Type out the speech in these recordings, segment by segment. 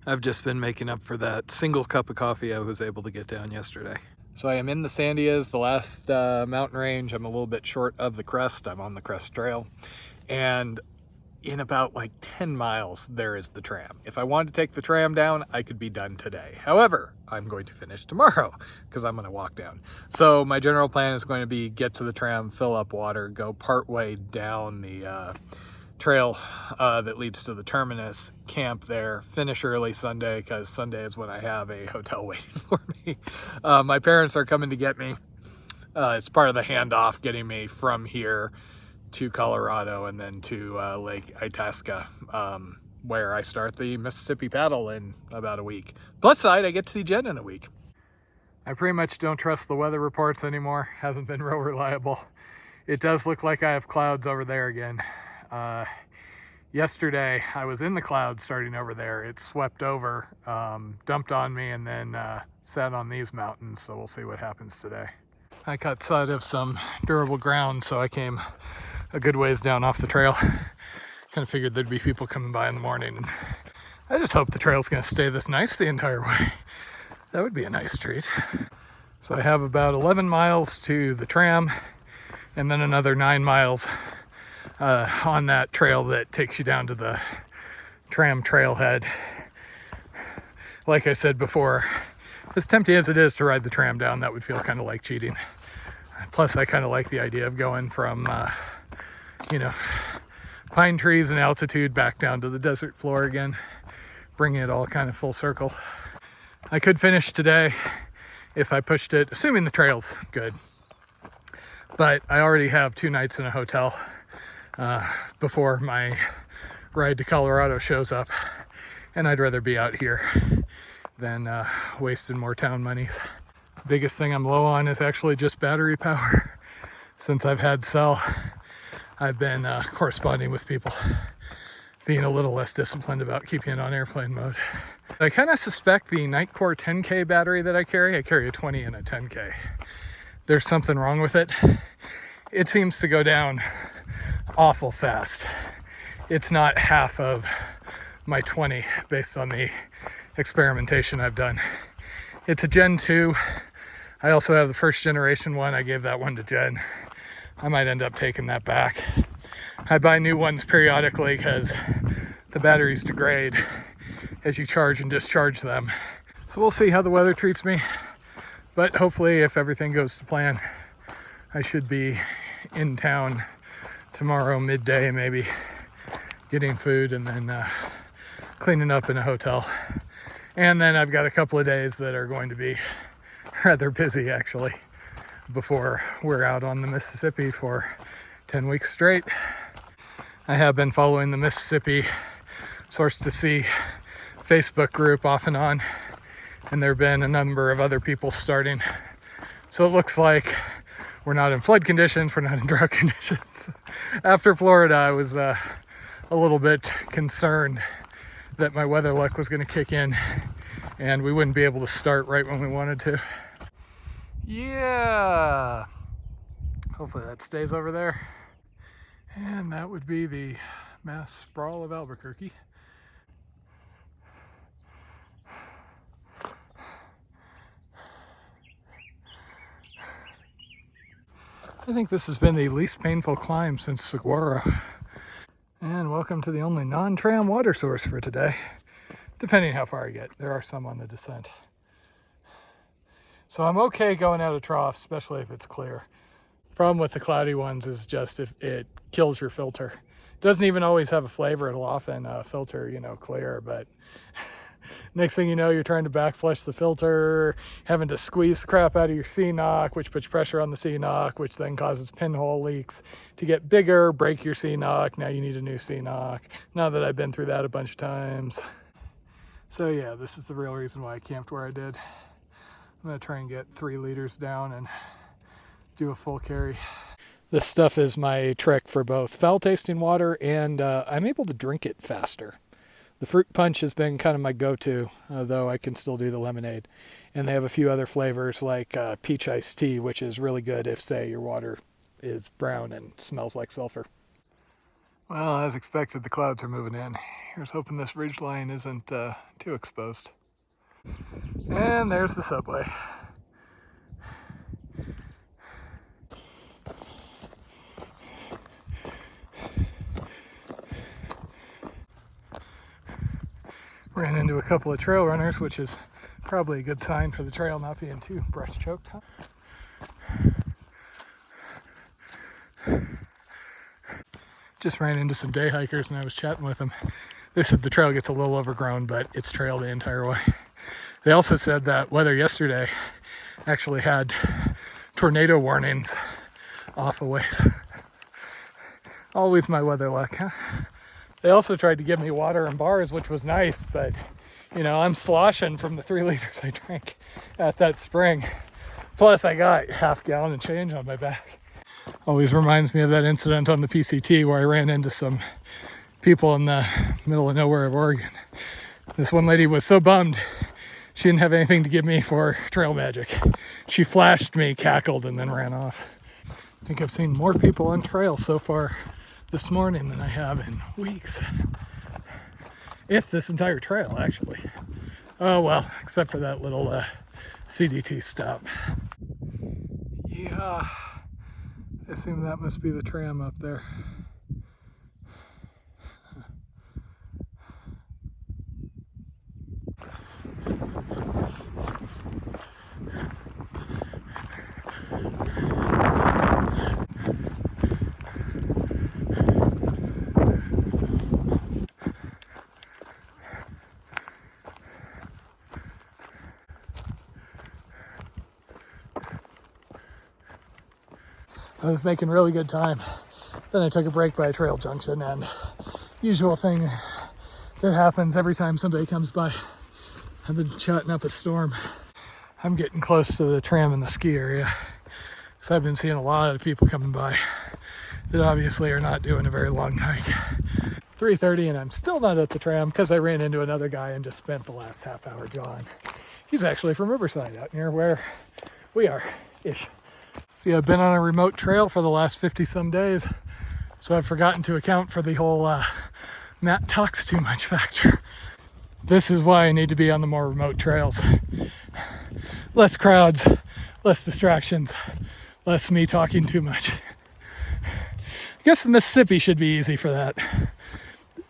I've just been making up for that single cup of coffee I was able to get down yesterday. So I am in the Sandias, the last mountain range. I'm a little bit short of the crest. I'm on the crest trail. And in about like 10 miles, there is the tram. If I wanted to take the tram down, I could be done today. However, I'm going to finish tomorrow because I'm going to walk down. So my general plan is going to be get to the tram, fill up water, go partway down the trail that leads to the terminus, camp there, finish early Sunday because Sunday is when I have a hotel waiting for me. My parents are coming to get me. It's part of the handoff getting me from here to Colorado and then to Lake Itasca, where I start the Mississippi paddle in about a week. Plus side, I get to see Jen in a week. I pretty much don't trust the weather reports anymore. Hasn't been real reliable. It does look like I have clouds over there again. Yesterday I was in the clouds starting over there. It swept over, dumped on me, and then sat on these mountains, so we'll see what happens today. I caught sight of some durable ground, so I came a good ways down off the trail. Kind of figured there'd be people coming by in the morning, and I just hope the trail's gonna stay this nice the entire way. That would be a nice treat. So I have about 11 miles to the tram and then another 9 miles on that trail that takes you down to the tram trailhead. Like I said before, as tempting as it is to ride the tram down, that would feel kind of like cheating. Plus, I kind of like the idea of going from, pine trees and altitude back down to the desert floor again, bringing it all kind of full circle. I could finish today if I pushed it, assuming the trail's good. But I already have 2 nights in a hotel before my ride to Colorado shows up, and I'd rather be out here than wasting more town monies. Biggest thing I'm low on is actually just battery power. Since I've had cell, I've been corresponding with people, being a little less disciplined about keeping it on airplane mode. I kind of suspect the Nightcore 10K battery that I carry a 20 and a 10K. There's something wrong with it. It seems to go down awful fast. It's not half of my 20 based on the experimentation I've done. It's a Gen 2. I also have the first generation one. I gave that one to Jen. I might end up taking that back. I buy new ones periodically because the batteries degrade as you charge and discharge them. So we'll see how the weather treats me. But hopefully, if everything goes to plan, I should be in town tomorrow midday, maybe getting food and then cleaning up in a hotel. And then I've got a couple of days that are going to be rather busy, actually, before we're out on the Mississippi for 10 weeks straight. I have been following the Mississippi Source to Sea Facebook group off and on, and there have been a number of other people starting. So it looks like we're not in flood conditions, we're not in drought conditions. After Florida, I was a little bit concerned that my weather luck was going to kick in and we wouldn't be able to start right when we wanted to. Yeah, hopefully that stays over there. And that would be the mass sprawl of Albuquerque. I think this has been the least painful climb since Saguaro. And welcome to the only non-tram water source for today, depending how far I get. There are some on the descent. So I'm okay going out of troughs, especially if it's clear. Problem with the cloudy ones is just if it kills your filter. It doesn't even always have a flavor. It'll often filter, clear, but next thing you know, you're trying to back flush the filter, having to squeeze the crap out of your C-knock, which puts pressure on the C-knock, which then causes pinhole leaks to get bigger, break your C-knock. Now you need a new C-knock. Now that I've been through that a bunch of times. So yeah, this is the real reason why I camped where I did. I'm gonna try and get 3 liters down and do a full carry. This stuff is my trick for both foul tasting water and I'm able to drink it faster. The fruit punch has been kind of my go-to, though I can still do the lemonade. And they have a few other flavors like peach iced tea, which is really good if, say, your water is brown and smells like sulfur. Well, as expected, the clouds are moving in. Here's hoping this ridge line isn't too exposed. And there's the subway. Ran into a couple of trail runners, which is probably a good sign for the trail not being too brush choked. Just ran into some day hikers and I was chatting with them. They said the trail gets a little overgrown, but it's trail the entire way. They also said that weather yesterday actually had tornado warnings off a ways. Always my weather luck, huh? They also tried to give me water and bars, which was nice, but you know, I'm sloshing from the 3 liters I drank at that spring. Plus I got half gallon and change on my back. Always reminds me of that incident on the PCT where I ran into some people in the middle of nowhere of Oregon. This one lady was so bummed she didn't have anything to give me for trail magic. She flashed me, cackled, and then ran off. I think I've seen more people on trail so far this morning than I have in weeks. If this entire trail, actually. Oh well, except for that little CDT stop. Yeah, I assume that must be the tram up there. I was making really good time. Then I took a break by a trail junction, and usual thing that happens every time somebody comes by. I've been chatting up a storm. I'm getting close to the tram in the ski area, because I've been seeing a lot of people coming by that obviously are not doing a very long hike. 3:30 and I'm still not at the tram because I ran into another guy and just spent the last half hour jawing. He's actually from Riverside, out near where we are-ish. See, I've been on a remote trail for the last 50 some days, so I've forgotten to account for the whole Matt talks too much factor. This is why I need to be on the more remote trails. Less crowds, less distractions, less me talking too much. I guess the Mississippi should be easy for that,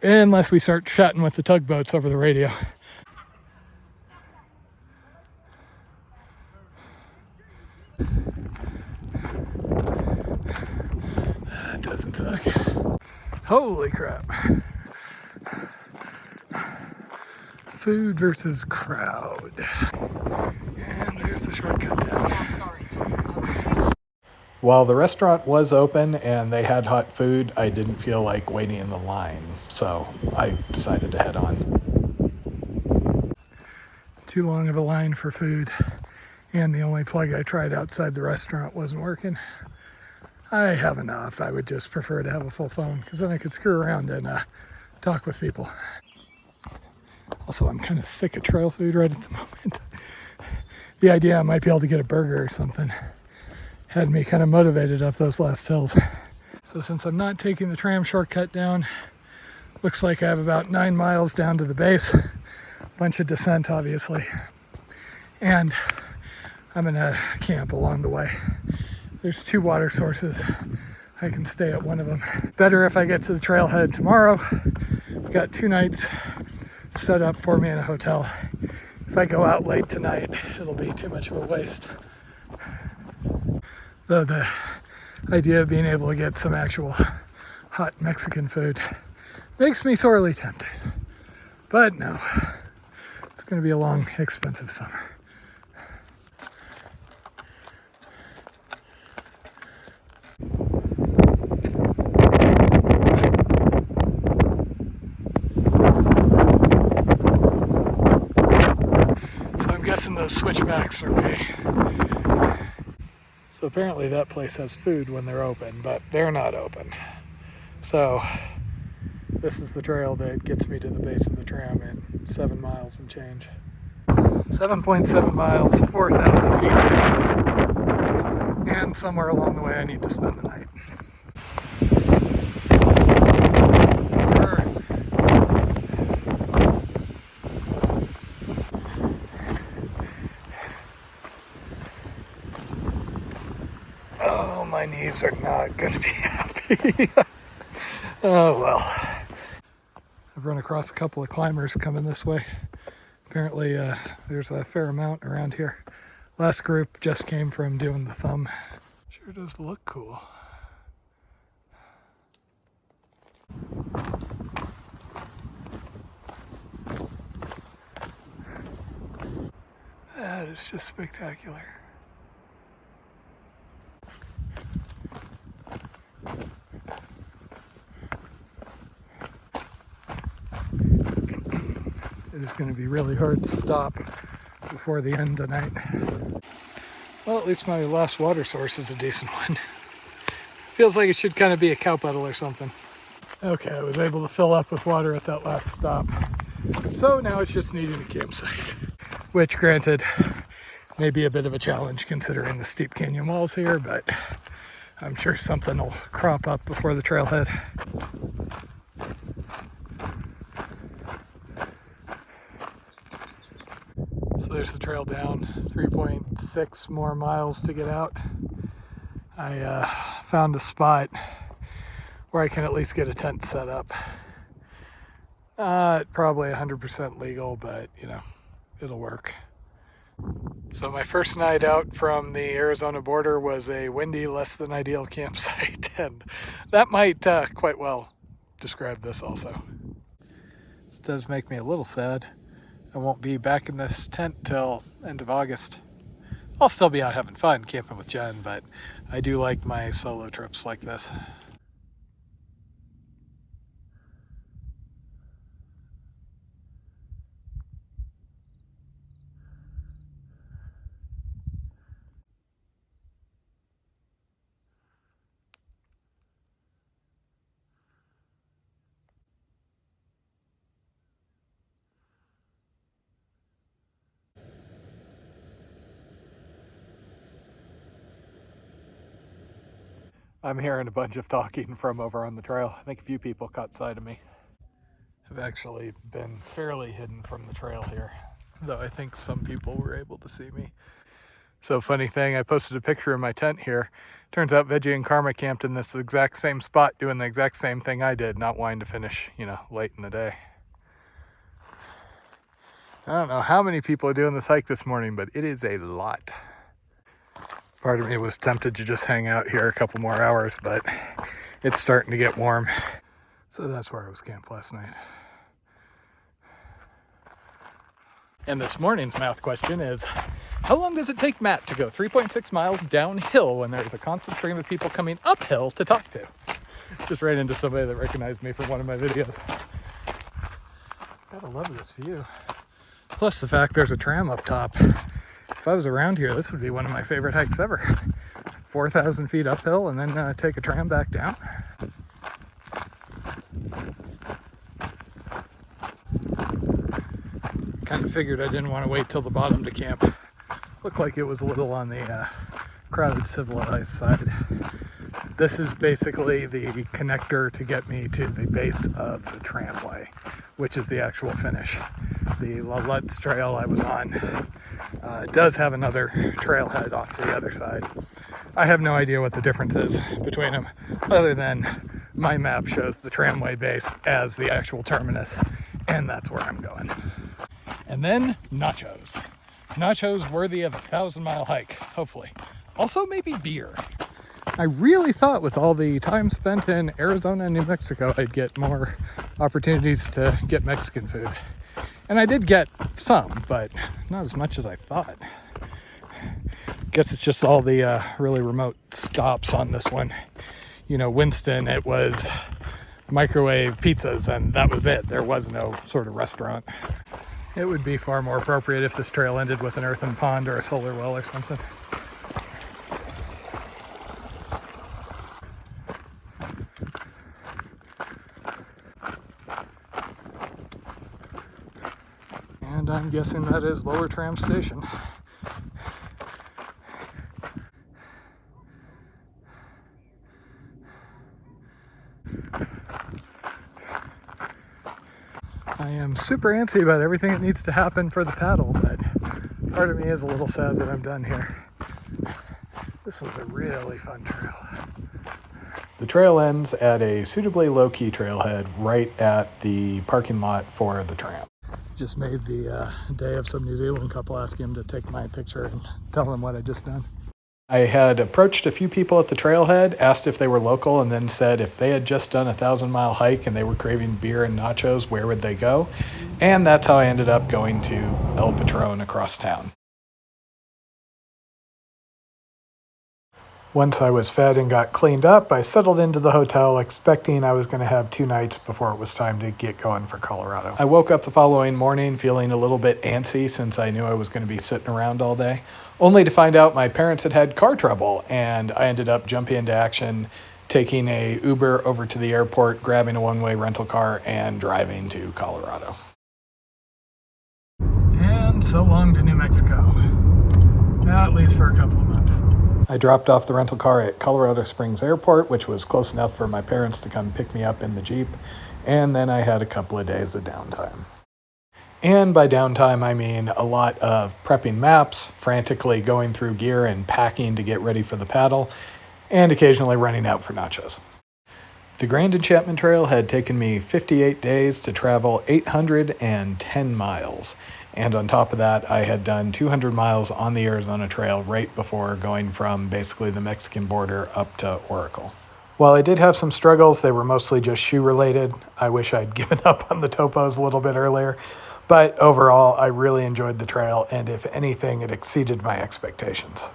unless we start chatting with the tugboats over the radio. That doesn't suck. Holy crap. Food versus crowd. And there's the shortcut down. While the restaurant was open and they had hot food, I didn't feel like waiting in the line, so I decided to head on. Too long of a line for food, and the only plug I tried outside the restaurant wasn't working. I have enough. I would just prefer to have a full phone, because then I could screw around and talk with people. Also, I'm kind of sick of trail food right at the moment. The idea I might be able to get a burger or something had me kind of motivated up those last hills. So since I'm not taking the tram shortcut down, looks like I have about 9 miles down to the base. Bunch of descent, obviously. And I'm gonna camp along the way. There's 2 water sources. I can stay at one of them. Better if I get to the trailhead tomorrow. I've got 2 nights set up for me in a hotel. If I go out late tonight, it'll be too much of a waste. Though the idea of being able to get some actual hot Mexican food makes me sorely tempted. But no, it's going to be a long, expensive summer. So I'm guessing those switchbacks are me. So apparently that place has food when they're open, but they're not open. So this is the trail that gets me to the base of the tram in 7 miles and change. 7.7 miles, 4,000 feet. And somewhere along the way I need to spend the night. are not going to be happy. Oh well. I've run across a couple of climbers coming this way. Apparently there's a fair amount around here. Last group just came from doing the thumb. Sure does look cool. That is just spectacular. It is going to be really hard to stop before the end tonight. Well, at least my last water source is a decent one. Feels like it should kind of be a cow puddle or something. Okay, I was able to fill up with water at that last stop. So now it's just needing a campsite. Which, granted, may be a bit of a challenge considering the steep canyon walls here, but I'm sure something will crop up before the trailhead. So there's the trail down, 3.6 more miles to get out. I found a spot where I can at least get a tent set up. Not probably 100% legal, but you know, it'll work. So my first night out from the Arizona border was a windy, less than ideal campsite, and that might quite well describe this also. This does make me a little sad. I won't be back in this tent till end of August. I'll still be out having fun camping with Jen, but I do like my solo trips like this. I'm hearing a bunch of talking from over on the trail. I think a few people caught sight of me. I've actually been fairly hidden from the trail here, though I think some people were able to see me. So funny thing, I posted a picture of my tent here. Turns out Veggie and Karma camped in this exact same spot doing the exact same thing I did, not wanting to finish, you know, late in the day. I don't know how many people are doing this hike this morning, but it is a lot. Part of me was tempted to just hang out here a couple more hours, but it's starting to get warm. So that's where I was camped last night. And this morning's math question is, how long does it take Matt to go 3.6 miles downhill when there's a constant stream of people coming uphill to talk to? Just ran into somebody that recognized me from one of my videos. Gotta love this view. Plus the fact there's a tram up top. If I was around here, this would be one of my favorite hikes ever. 4,000 feet uphill and then take a tram back down. Kind of figured I didn't want to wait till the bottom to camp. Looked like it was a little on the crowded civilized side. This is basically the connector to get me to the base of the tramway, which is the actual finish. The La Lutz trail I was on does have another trailhead off to the other side. I have no idea what the difference is between them, other than my map shows the tramway base as the actual terminus, and that's where I'm going. And then nachos. Nachos worthy of a 1,000-mile hike, hopefully. Also maybe beer. I really thought with all the time spent in Arizona and New Mexico, I'd get more opportunities to get Mexican food. And I did get some, but not as much as I thought. Guess it's just all the really remote stops on this one. You know, Winston, it was microwave pizzas, and that was it. There was no sort of restaurant. It would be far more appropriate if this trail ended with an earthen pond or a solar well or something. And I'm guessing that is Lower Tram Station. I am super antsy about everything that needs to happen for the paddle, but part of me is a little sad that I'm done here. This was a really fun trail. The trail ends at a suitably low-key trailhead right at the parking lot for the tram. Just made the day of some New Zealand couple asking him to take my picture and tell them what I just done. I had approached a few people at the trailhead, asked if they were local, and then said if they had just done a 1,000-mile hike and they were craving beer and nachos, where would they go? And that's how I ended up going to El Patron across town. Once I was fed and got cleaned up, I settled into the hotel expecting I was going to have 2 nights before it was time to get going for Colorado. I woke up the following morning feeling a little bit antsy since I knew I was going to be sitting around all day, only to find out my parents had car trouble, and I ended up jumping into action, taking a Uber over to the airport, grabbing a one-way rental car, and driving to Colorado. And so long to New Mexico, at least for a couple of months. I dropped off the rental car at Colorado Springs Airport, which was close enough for my parents to come pick me up in the Jeep, and then I had a couple of days of downtime. And by downtime, I mean a lot of prepping maps, frantically going through gear and packing to get ready for the paddle, and occasionally running out for nachos. The Grand Enchantment Trail had taken me 58 days to travel 810 miles. And on top of that, I had done 200 miles on the Arizona Trail right before going from basically the Mexican border up to Oracle. While I did have some struggles, they were mostly just shoe related. I wish I'd given up on the topos a little bit earlier. But overall, I really enjoyed the trail, and if anything, it exceeded my expectations.